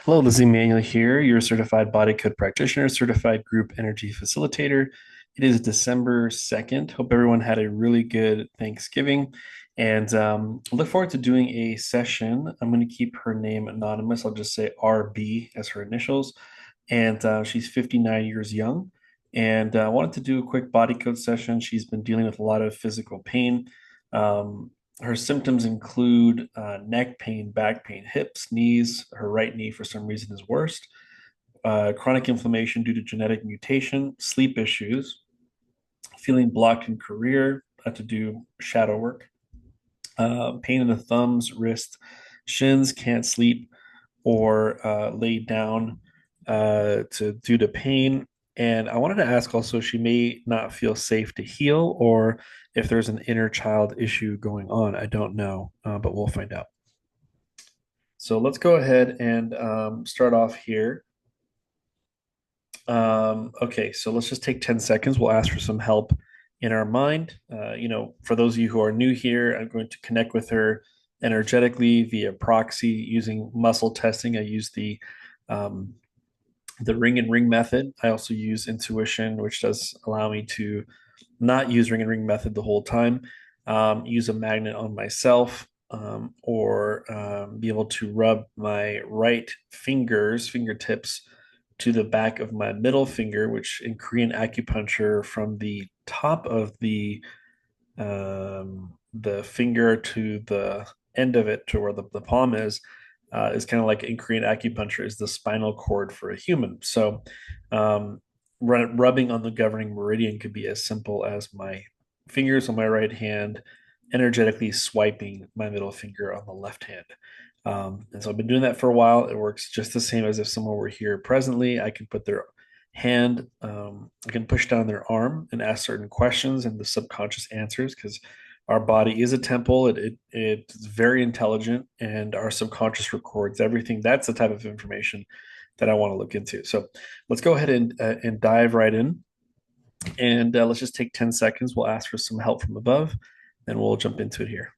Hello, this is Emanuel here, your certified body code practitioner, certified group energy facilitator. It is December 2nd. Hope everyone had a really good Thanksgiving. And I look forward to doing a session. I'm going to keep her name anonymous. I'll just say RB as her initials. And she's 59 years young. And I wanted to do a quick body code session. She's been dealing with a lot of physical pain. Um, Her symptoms include neck pain, back pain, hips, knees. Her right knee, for some reason, is worst. Chronic inflammation due to genetic mutation, sleep issues, feeling blocked in career, had to do shadow work, pain in the thumbs, wrist, shins, can't sleep or lay down due to pain. And I wanted to ask also, she may not feel safe to heal, or if there's an inner child issue going on. I don't know, but we'll find out. So let's go ahead and start off here. Okay, so let's just take 10 seconds. We'll ask for some help in our mind. For those of you who are new here, I'm going to connect with her energetically via proxy using muscle testing. I use the ring and ring method. I also use intuition, which does allow me to not use ring and ring method the whole time. Use a magnet on myself, or be able to rub my right fingertips to the back of my middle finger, which in Korean acupuncture from the top of the finger to the end of it to where the palm is kind of like in Korean acupuncture is the spinal cord for a human. So um, rubbing on the governing meridian could be as simple as my fingers on my right hand energetically swiping my middle finger on the left hand. And so I've been doing that for a while. It works just the same as if someone were here presently. I can put their hand, I can push down their arm and ask certain questions, and the subconscious answers because our body is a temple. It's very intelligent, and our subconscious records everything. That's the type of information that I want to look into. So let's go ahead and dive right in, and let's just take 10 seconds. We'll ask for some help from above, and we'll jump into it here.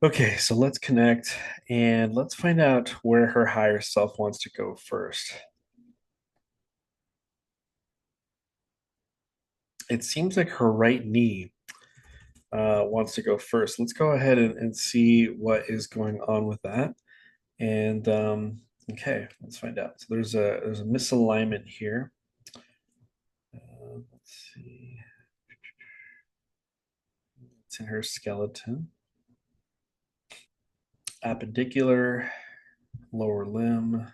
Okay, so let's connect and let's find out where her higher self wants to go first. It seems like her right knee wants to go first. Let's go ahead and see what is going on with that. And okay, let's find out. So there's a misalignment here. Let's see. It's in her skeleton, appendicular, lower limb,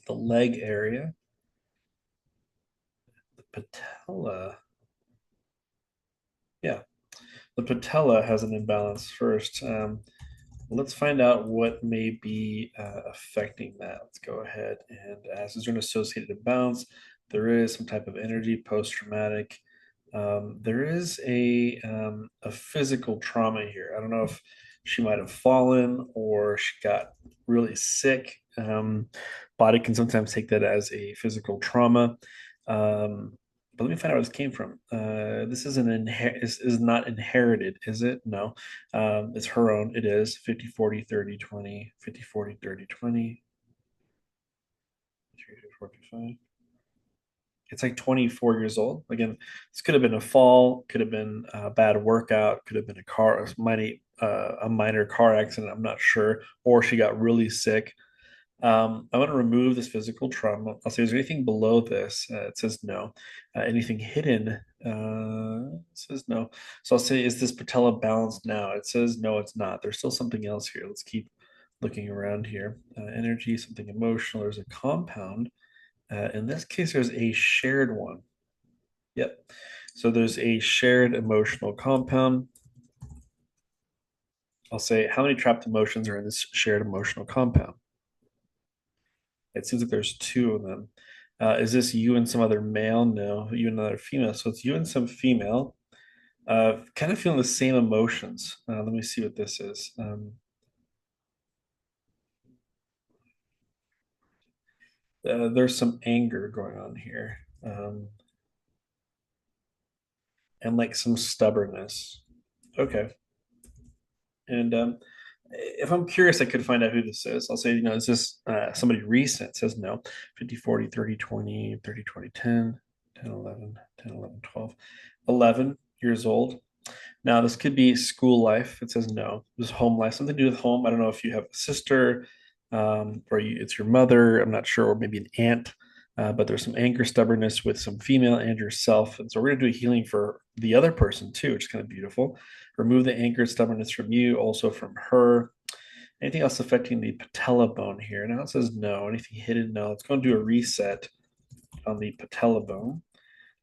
the leg area, the patella. Yeah, the patella has an imbalance first. Let's find out what may be affecting that. Let's go ahead and as is there an associated imbalance? There is some type of energy post-traumatic. There is a physical trauma here. I don't know if she might have fallen or she got really sick. Body can sometimes take that as a physical trauma. But let me find out where this came from. This is not inherited, is it? No. It's her own. It is 50, 40, 30, 20, 50, 40, 30, 20, 45. It's like 24 years old. Again, this could have been a fall, could have been a bad workout, could have been a minor car accident. I'm not sure. Or she got really sick. I want to remove this physical trauma. I'll say, is there anything below this? It says no. Anything hidden? It says no. So I'll say, is this patella balanced now? It says no, it's not. There's still something else here. Let's keep looking around here. Energy, something emotional. There's a compound. In this case, there's a shared one. Yep. So there's a shared emotional compound. I'll say, how many trapped emotions are in this shared emotional compound? It seems like there's two of them. Is this you and some other male? No, you and another female. So it's you and some female. Kind of feeling the same emotions. Let me see what this is. There's some anger going on here. and like some stubbornness. Okay. And if I'm curious, I could find out who this is. I'll say, is this somebody recent? It says no. 50, 40, 30, 20, 30, 20, 10, 10, 11, 10, 11, 12, 11 years old. Now, this could be school life. It says no. This is home life, something to do with home. I don't know if you have a sister, it's your mother. I'm not sure, or maybe an aunt. But there's some anger, stubbornness with some female and yourself. And so we're going to do a healing for the other person too, which is kind of beautiful. Remove the anger, stubbornness from you, also from her. Anything else affecting the patella bone here? Now it says no. Anything hidden? No. Let's go and do a reset on the patella bone.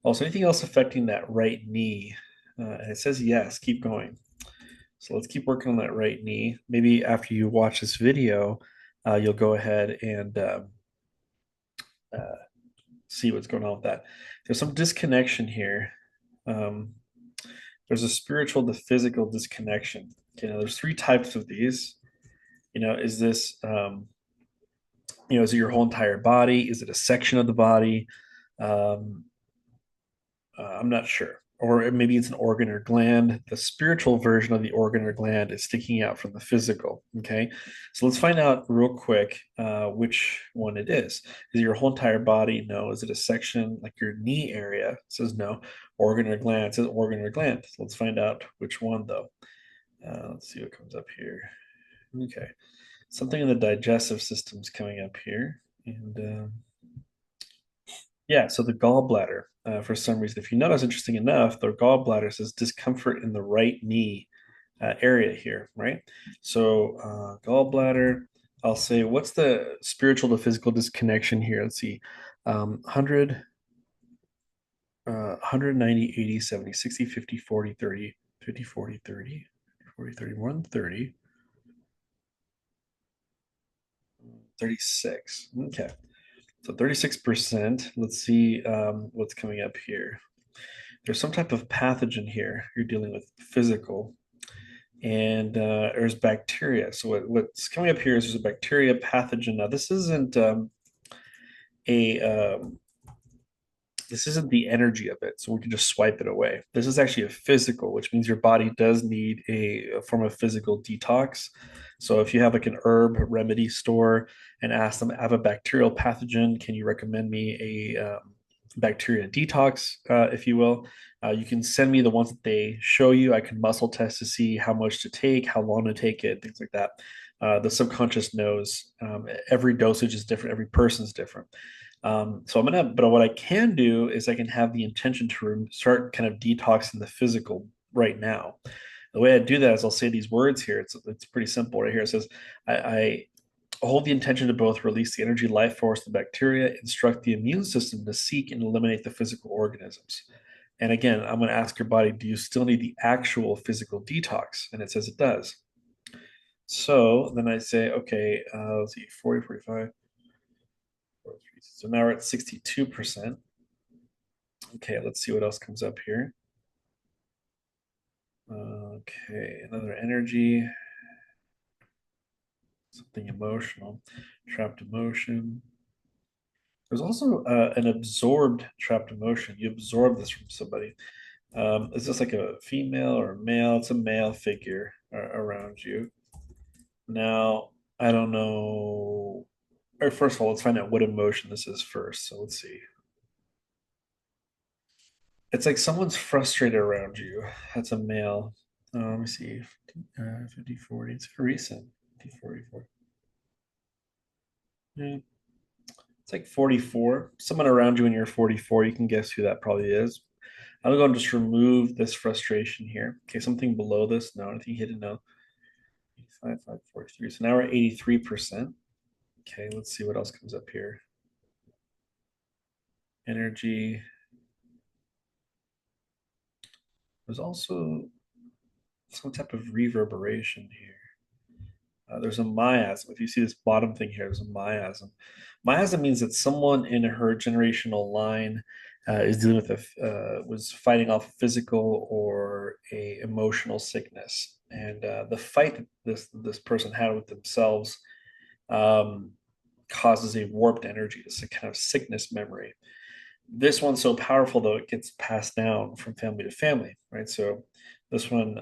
Also, anything else affecting that right knee? And it says yes. Keep going. So let's keep working on that right knee. Maybe after you watch this video, you'll go ahead and uh, see what's going on with that. There's some disconnection here. Um, there's a spiritual to physical disconnection. Okay, now there's three types of these. Is this is it your whole entire body? Is it a section of the body? Um, I'm not sure. Or maybe it's an organ or gland. The spiritual version of the organ or gland is sticking out from the physical. Okay. So let's find out real quick which one it is. Is it your whole entire body? No. Is it a section like your knee area? It says no. Organ or gland? It says organ or gland. So let's find out which one though. Let's see what comes up here. Okay. Something in the digestive system is coming up here. And yeah, so the gallbladder, for some reason, if you notice, interesting enough, the gallbladder says discomfort in the right knee area here, right? So gallbladder, I'll say, what's the spiritual to physical disconnection here? Let's see, 100, 190, 80, 70, 60, 50, 40, 30, 50, 40, 30, 40, 30, more than 30, 36. Okay. So 36%. Let's see what's coming up here. There's some type of pathogen here you're dealing with physical, and there's bacteria. So what's coming up here is there's a bacteria pathogen. Now a this isn't the energy of it, so we can just swipe it away. This is actually a physical, which means your body does need a form of physical detox. So if you have like an herb remedy store and ask them, I have a bacterial pathogen, can you recommend me a bacteria detox, if you will? You can send me the ones that they show you. I can muscle test to see how much to take, how long to take it, things like that. The subconscious knows. Every dosage is different. Every person's different. So but what I can do is I can have the intention to start kind of detoxing the physical right now. The way I do that is I'll say these words here. It's pretty simple right here. It says, I hold the intention to both release the energy life force, the bacteria, instruct the immune system to seek and eliminate the physical organisms. And again, I'm going to ask your body, do you still need the actual physical detox? And it says it does. So then I say, okay, let's see, 40, 45. So now we're at 62%. Okay, let's see what else comes up here. Okay, another energy, something emotional, trapped emotion. There's also an absorbed trapped emotion. You absorb this from somebody. Is this like a female or a male? It's a male figure around you. Now, I don't know. Or first of all, let's find out what emotion this is first. So let's see. It's like someone's frustrated around you. That's a male. Let me see. 50, 40. It's recent. 50, 44. Yeah, it's like 44. Someone around you when you're 44, you can guess who that probably is. I'm going to just remove this frustration here. Okay, something below this. No, anything hidden. No. 85, 5, 43. So now we're at 83%. Okay, let's see what else comes up here. Energy. There's also some type of reverberation here. There's a miasm. If you see this bottom thing here, there's a miasm. Miasm means that someone in her generational line is dealing with was fighting off physical or a emotional sickness, and the fight that this person had with themselves um, causes a warped energy. It's a kind of sickness memory. This one's so powerful though, it gets passed down from family to family, right? So this one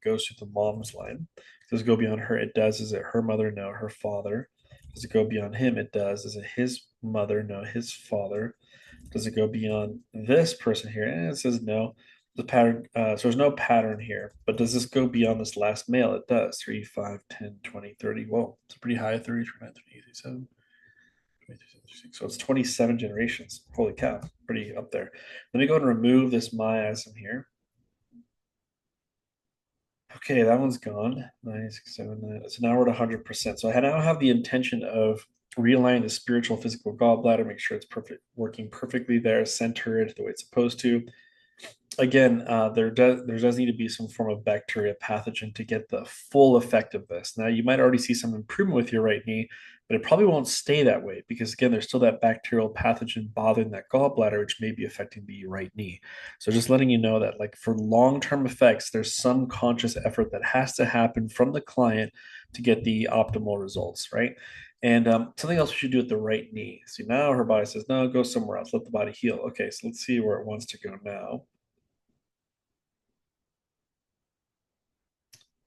goes to the mom's line. Does it go beyond her? It does. Is it her mother? No, her father. Does it go beyond him? It does. Is it his mother? No, his father. Does it go beyond this person here? It says no. The pattern, so there's no pattern here. But does this go beyond this last male? It does. 3, 5, 10, 20, 30. Whoa, it's a pretty high. 30, 29, 30, 37. So it's 27 generations. Holy cow, pretty up there. Let me go ahead and remove this miasm here. Okay, that one's gone. 9, 6, 7, 9. So now we're at 100%. So I now have the intention of realigning the spiritual physical gallbladder, make sure it's perfect, working perfectly there, centered the way it's supposed to. Again, there does need to be some form of bacteria pathogen to get the full effect of this. Now, you might already see some improvement with your right knee, but it probably won't stay that way because again, there's still that bacterial pathogen bothering that gallbladder, which may be affecting the right knee. So just letting you know that, like for long-term effects, there's some conscious effort that has to happen from the client to get the optimal results, right? And something else we should do with the right knee. See, now her body says, no, go somewhere else, let the body heal. Okay, so let's see where it wants to go now.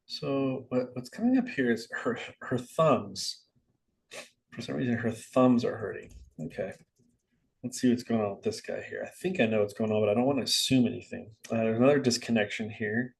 So what's coming up here is her thumbs. For some reason, her thumbs are hurting. Okay, let's see what's going on with this guy here. I think I know what's going on, but I don't want to assume anything. There's another disconnection here.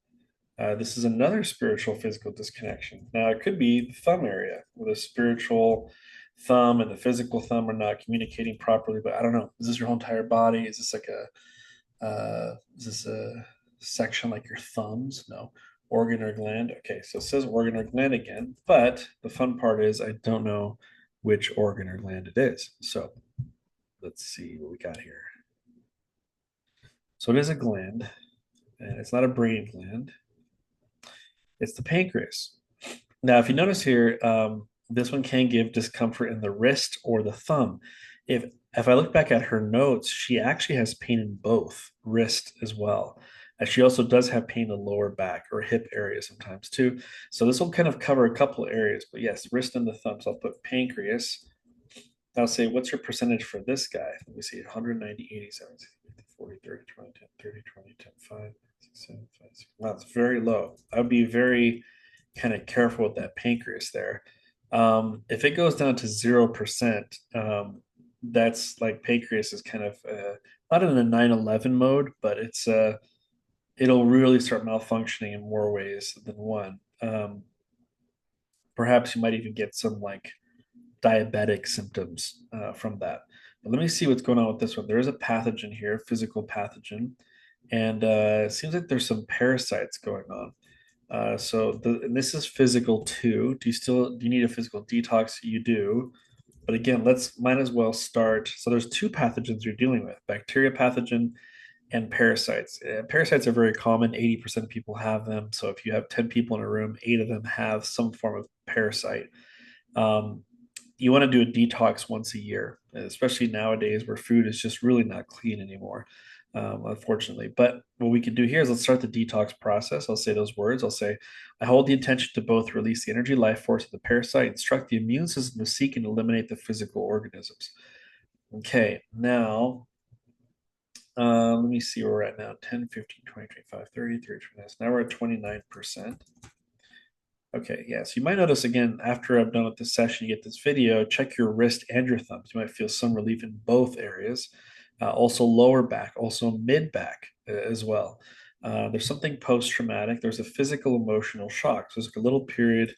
This is another spiritual physical disconnection. Now it could be the thumb area, where the spiritual thumb and the physical thumb are not communicating properly. But I don't know. Is this your whole entire body? Is this like a is this a section like your thumbs? No. Organ or gland? Okay, so it says organ or gland again, but the fun part is I don't know which organ or gland it is. So let's see what we got here. So it is a gland, and it's not a brain gland. It's the pancreas. Now, if you notice here, this one can give discomfort in the wrist or the thumb. If I look back at her notes, she actually has pain in both wrist as well. And she also does have pain in the lower back or hip area sometimes too. So this will kind of cover a couple of areas. But yes, wrist and the thumb. So I'll put pancreas. I'll say, what's your percentage for this guy? Let me see, 190, 87, 40, 30, 20, 10, 30, 20, 10, 5, 6, 7, 5, 6. Wow, it's very low. I would be very kind of careful with that pancreas there. If it goes down to 0%, that's like pancreas is kind of not in a 9/11 mode, but it'll really start malfunctioning in more ways than one. Perhaps you might even get some like diabetic symptoms from that. But let me see what's going on with this one. There is a pathogen here, physical pathogen, and it seems like there's some parasites going on. And this is physical too. Do you need a physical detox? You do. But again, let's might as well start. So there's two pathogens you're dealing with: bacteria pathogen and parasites. Parasites are very common. 80% of people have them. So if you have 10 people in a room, 8 of them have some form of parasite. Um, you want to do a detox once a year, especially nowadays where food is just really not clean anymore, unfortunately. But what we can do here is let's start the detox process. I'll say those words. I'll say, I hold the intention to both release the energy life force of the parasite, instruct the immune system to seek and eliminate the physical organisms. Okay, now let me see where we're at now 10, 15, 20, 25, 30, 30, 29. So now we're at 29%. Okay, yeah. So you might notice again after I'm done with this session, you get this video, check your wrist and your thumbs. You might feel some relief in both areas. Also lower back, also mid back as well. There's something post-traumatic. There's a physical emotional shock. So there's like a little period.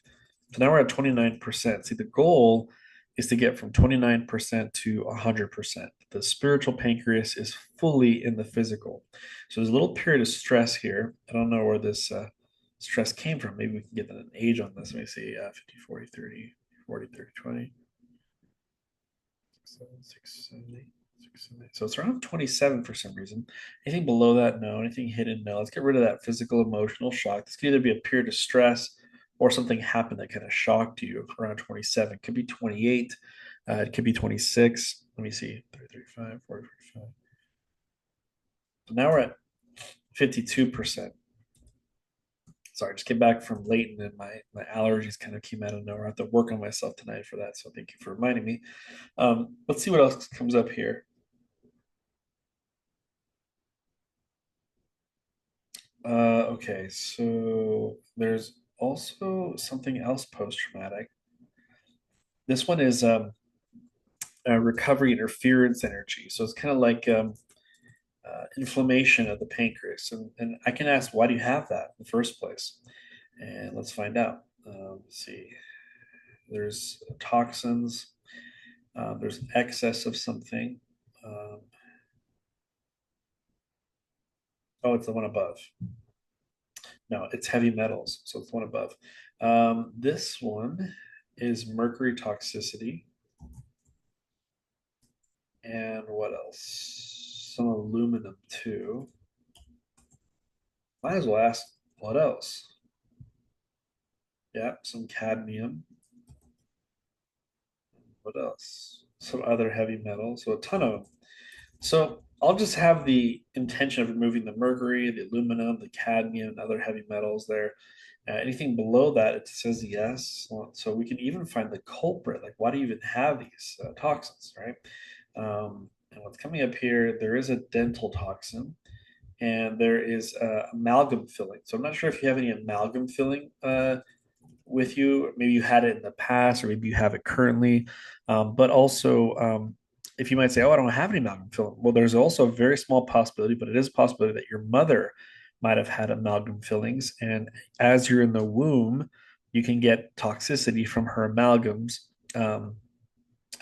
So now we're at 29%. See, the goal is to get from 29% to 100%. The spiritual pancreas is fully in the physical. So there's a little period of stress here. I don't know where this stress came from. Maybe we can get an age on this. Let me see 50, 40, 30, 40, 30, 20, 7, 6, 7, 8. 6, 7, 8. So it's around 27 for some reason. Anything below that, no. Anything hidden, no. Let's get rid of that physical, emotional shock. This could either be a period of stress or something happened that kind of shocked you around 27. It could be 28. It could be 26. Let me see. 30, 35, 40, 45. So now we're at 52%. Sorry, just came back from Leighton and my allergies kind of came out of nowhere. I have to work on myself tonight for that. So thank you for reminding me. Let's see what else comes up here. Okay, so there's also something else post-traumatic. This one is recovery interference energy. So it's kind of like inflammation of the pancreas. And I can ask, why do you have that in the first place? And let's find out. Let's see. There's toxins. There's excess of something. Um, oh, it's the one above. No, it's heavy metals. So it's the one above. This one is mercury toxicity. And what else? Some aluminum too. Might as well ask what else? Yeah, some cadmium. What else? Some other heavy metals. So a ton of them. So I'll just have the intention of removing the mercury, the aluminum, the cadmium, and other heavy metals there. Anything below that, it says yes. So we can even find the culprit. Like, why do you even have these toxins, right? And what's coming up here, there is a dental toxin and there is amalgam filling. So I'm not sure if you have any amalgam filling with you. Maybe you had it in the past, or maybe you have it currently. But also, if you might say, "Oh, I don't have any amalgam filling," well, there's also a very small possibility, but it is a possibility that your mother might have had amalgam fillings, and as you're in the womb, you can get toxicity from her amalgams.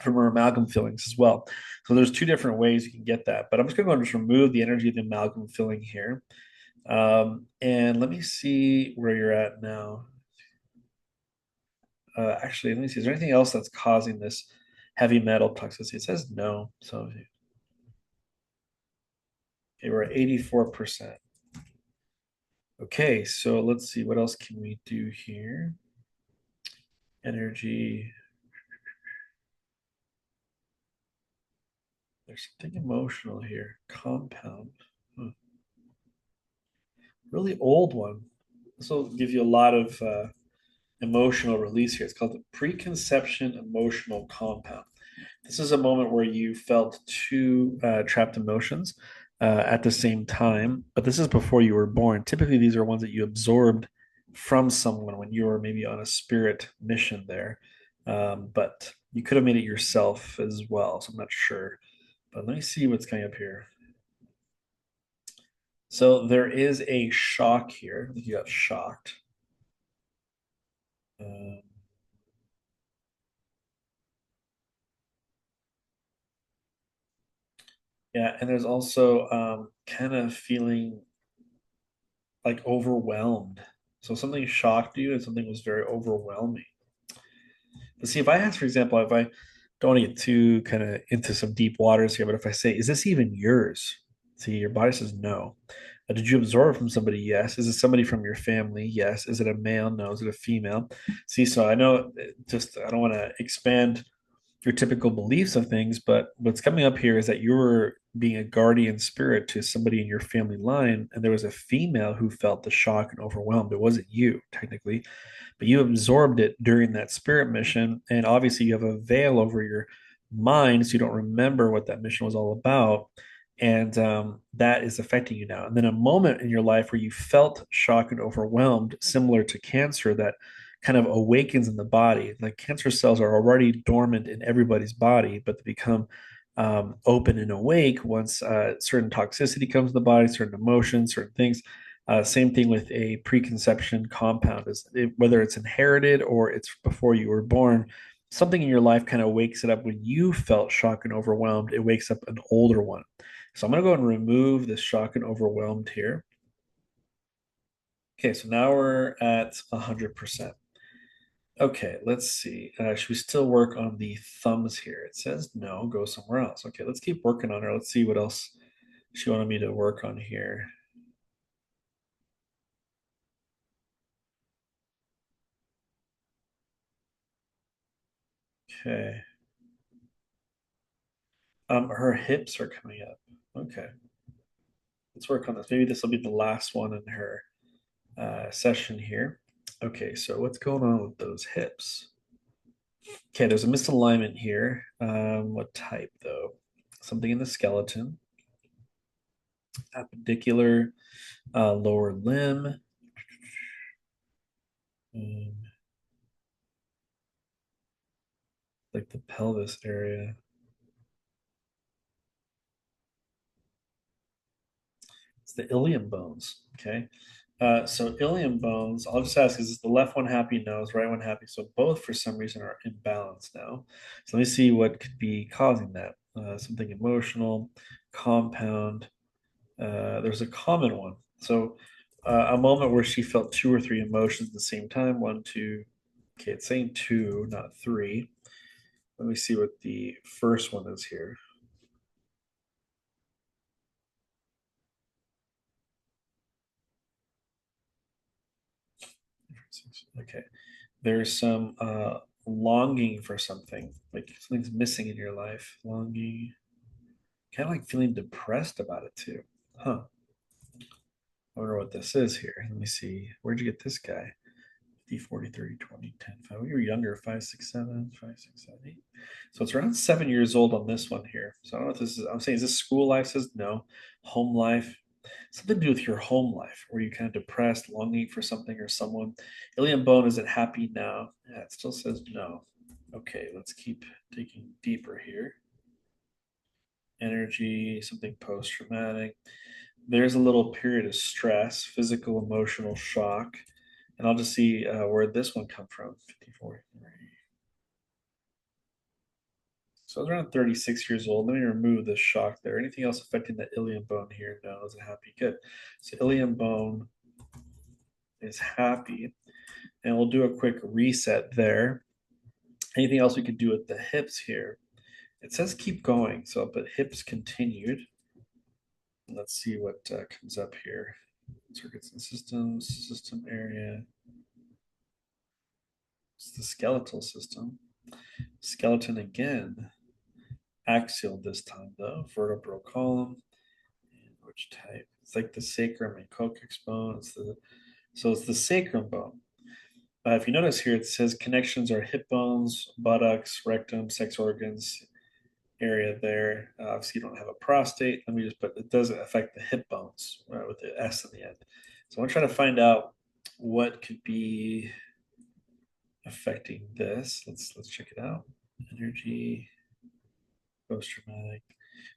From her amalgam fillings as well. So there's two different ways you can get that. But I'm just going to go and just remove the energy of the amalgam filling here. And let me see where you're at now. Actually, let me see. Is there anything else that's causing this heavy metal toxicity? It says no. So okay, we're at 84%. Okay, so let's see. What else can we do here? Energy. There's something emotional here. Compound. Hmm. Really old one. This will give you a lot of emotional release here. It's called the preconception emotional compound. This is a moment where you felt two trapped emotions at the same time, but this is before you were born. Typically, these are ones that you absorbed from someone when you were maybe on a spirit mission there. But you could have made it yourself as well. So I'm not sure. But let me see what's coming up here. So there is a shock here. You got shocked. Um, yeah, and there's also kind of feeling like overwhelmed. So something shocked you and something was very overwhelming. But see, if I ask, for example, if I don't want to get too kind of into some deep waters here, but if I say, is this even yours? See, your body says no. Did you absorb it from somebody? Yes. Is it somebody from your family? Yes. Is it a male? No. Is it a female? See, so I know just I don't want to expand your typical beliefs of things, but what's coming up here is that you were being a guardian spirit to somebody in your family line, and there was a female who felt the shock and overwhelmed. It wasn't you, technically, but you absorbed it during that spirit mission. And obviously, you have a veil over your mind, so you don't remember what that mission was all about. And that is affecting you now. And then a moment in your life where you felt shocked and overwhelmed, similar to cancer, that kind of awakens in the body. Like cancer cells are already dormant in everybody's body, but they become open and awake once certain toxicity comes in the body, certain emotions, certain things. Same thing with a preconception compound, is whether it's inherited or it's before you were born. Something in your life kind of wakes it up when you felt shocked and overwhelmed. It wakes up an older one. So I'm going to go and remove this shock and overwhelmed here. Okay, so now we're at 100%. Okay, let's see. Should we still work on the thumbs here? It says no, go somewhere else. Okay, let's keep working on her. Let's see what else she wanted me to work on here. Okay. Her hips are coming up. Okay, let's work on this. Maybe this will be the last one in her session here. Okay, so what's going on with those hips? Okay, there's a misalignment here. What type though? Something in the skeleton. appendicular, lower limb, like the pelvis area. It's the ilium bones. Okay. So ilium bones, I'll just ask, is the left one happy? No. Is the right one happy? So both for some reason are imbalanced now. So let me see what could be causing that. Something emotional, compound. There's a common one. So a moment where she felt two or three emotions at the same time. One, two. Okay, it's saying two, not three. Let me see what the first one is here. Okay. There's some longing for something, like something's missing in your life. Longing, kind of like feeling depressed about it too. Huh. I wonder what this is here. Let me see. Where'd you get this guy? 50, 40, 30, 20, 10, 5. We were younger, 5, 6, 7, 5, 6, 7, 8. So it's around 7 years old on this one here. So I don't know if this is, I'm saying, is this school life? Says no. Home life, something to do with your home life. Were you kind of depressed, longing for something or someone? Ilium bone, is it happy now? Yeah, it still says no. Okay, let's keep digging deeper here. Energy, something post traumatic. There's a little period of stress, physical, emotional shock. And I'll just see where this one come from. 54. So I was around 36 years old. Let me remove this shock there. Anything else affecting the ilium bone here? No, is it happy? Good. So ilium bone is happy. And we'll do a quick reset there. Anything else we could do with the hips here? It says keep going. So, but hips continued. Let's see what comes up here. Circuits and systems, system area. It's the skeletal system. Skeleton again. Axial this time though. Vertebral column. And which type? It's like the sacrum and coccyx bone. It's the sacrum bone. If you notice here, it says connections are hip bones, buttocks, rectum, sex organs area there. Obviously, you don't have a prostate. Let me just put it doesn't affect the hip bones with the S in the end. So I'm trying to find out what could be affecting this. Let's check it out. Energy, post traumatic.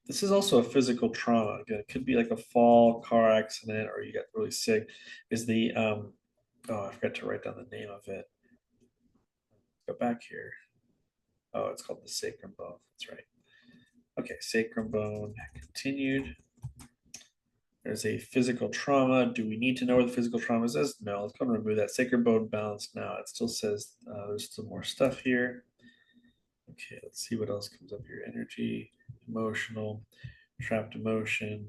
This is also a physical trauma. Again, it could be like a fall, car accident, or you got really sick. Is the oh, I forgot to write down the name of it. Go back here. Oh, it's called the sacrum bone. That's right. Okay, sacrum bone continued. There's a physical trauma. Do we need to know where the physical trauma is? No, let's go and remove that. Sacrum bone balance now. It still says there's still more stuff here. Okay, let's see what else comes up here. Energy, emotional, trapped emotion.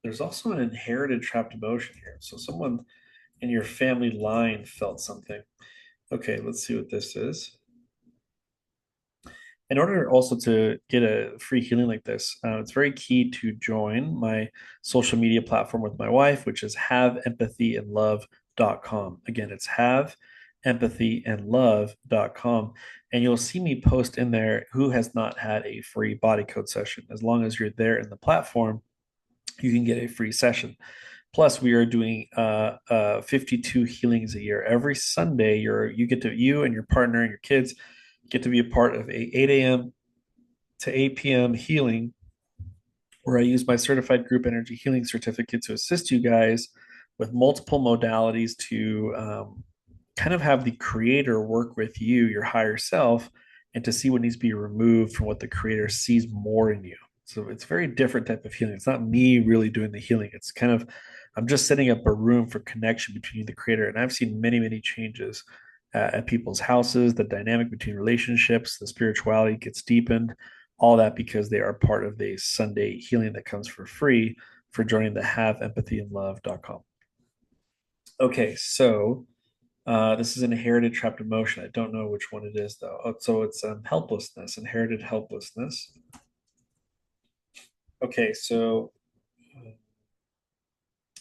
There's also an inherited trapped emotion here. So someone in your family line felt something. Okay, let's see what this is. In order also to get a free healing like this, it's very key to join my social media platform with my wife, which is haveempathyandlove.com. Again, it's haveempathyandlove.com. And you'll see me post in there who has not had a free body code session. As long as you're there in the platform, you can get a free session. Plus, we are doing 52 healings a year. Every Sunday, you and your partner and your kids get to be a part of a 8 a.m. to 8 p.m. healing, where I use my certified group energy healing certificate to assist you guys with multiple modalities to kind of have the creator work with you, your higher self, and to see what needs to be removed from what the creator sees more in you. So it's a very different type of healing. It's not me really doing the healing. It's kind of, I'm just setting up a room for connection between the creator. And I've seen many, many changes at people's houses, the dynamic between relationships, the spirituality gets deepened, all that because they are part of the Sunday healing that comes for free for joining the haveempathyandlove.com. Okay, so this is inherited trapped emotion. I don't know which one it is though. Oh, so it's helplessness, inherited helplessness. Okay, so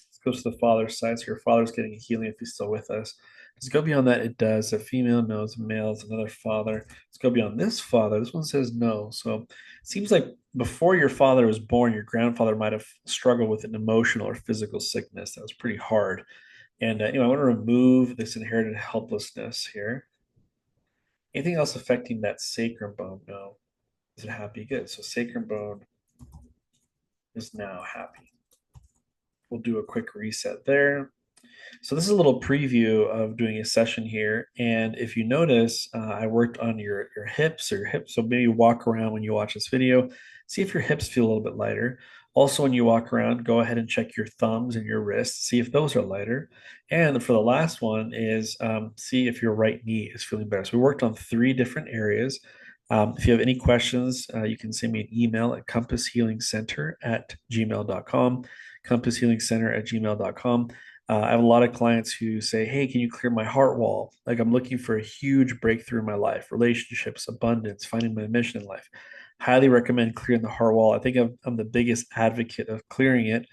let's goes to the father's side. So your father's getting a healing if he's still with us. Let's go beyond that. It does. A female knows a male is another father. Let's go beyond this father. This one says no. So it seems like before your father was born, your grandfather might have struggled with an emotional or physical sickness that was pretty hard. And I want to remove this inherited helplessness here. Anything else affecting that sacrum bone? No. Is it happy? Good. So sacrum bone is now happy. We'll do a quick reset there. So this is a little preview of doing a session here. And if you notice, I worked on your hips or your hips. So maybe walk around when you watch this video, see if your hips feel a little bit lighter. Also, when you walk around, go ahead and check your thumbs and your wrists, see if those are lighter. And for the last one is see if your right knee is feeling better. So we worked on 3 different areas. If you have any questions, you can send me an email at compasshealingcenter@gmail.com, compasshealingcenter@gmail.com. I have a lot of clients who say, "Hey, can you clear my heart wall? Like I'm looking for a huge breakthrough in my life, relationships, abundance, finding my mission in life." Highly recommend clearing the heart wall. I think I'm the biggest advocate of clearing it.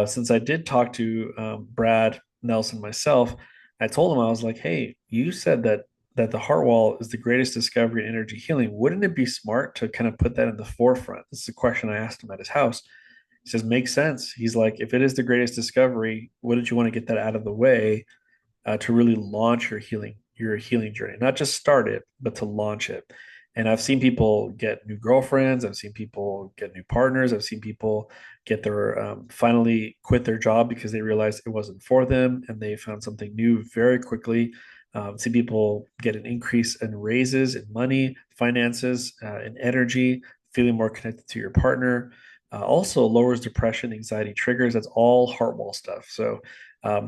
Since I did talk to Brad Nelson myself, I told him I was like, "Hey, you said that the heart wall is the greatest discovery in energy healing. Wouldn't it be smart to kind of put that in the forefront?" This is a question I asked him at his house. He says, makes sense. He's like, if it is the greatest discovery, wouldn't you want to get that out of the way to really launch your healing journey? Not just start it, but to launch it. And I've seen people get new girlfriends. I've seen people get new partners. I've seen people get their finally quit their job because they realized it wasn't for them and they found something new very quickly. See people get an increase in raises, in money, finances, in energy, feeling more connected to your partner. Also lowers depression, anxiety triggers. That's all heart wall stuff. So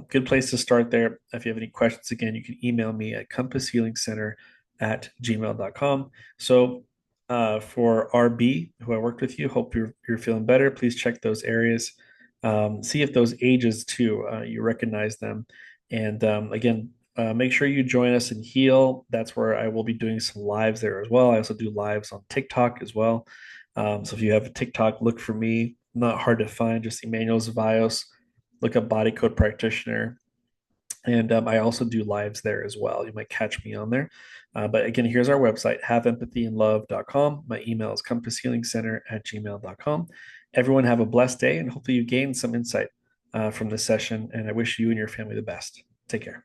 good place to start there. If you have any questions, again, you can email me at compasshealingcenter@gmail.com. So for RB, who I worked with you, hope you're feeling better. Please check those areas. See if those ages too, you recognize them. And again, make sure you join us in Heal. That's where I will be doing some lives there as well. I also do lives on TikTok as well. So if you have a TikTok, look for me. Not hard to find, just Emanuel Zevallos. Look up Body Code Practitioner. And I also do lives there as well. You might catch me on there. But again, here's our website, haveempathyandlove.com. My email is compasshealingcenter@gmail.com. Everyone have a blessed day, and hopefully you gained some insight from this session. And I wish you and your family the best. Take care.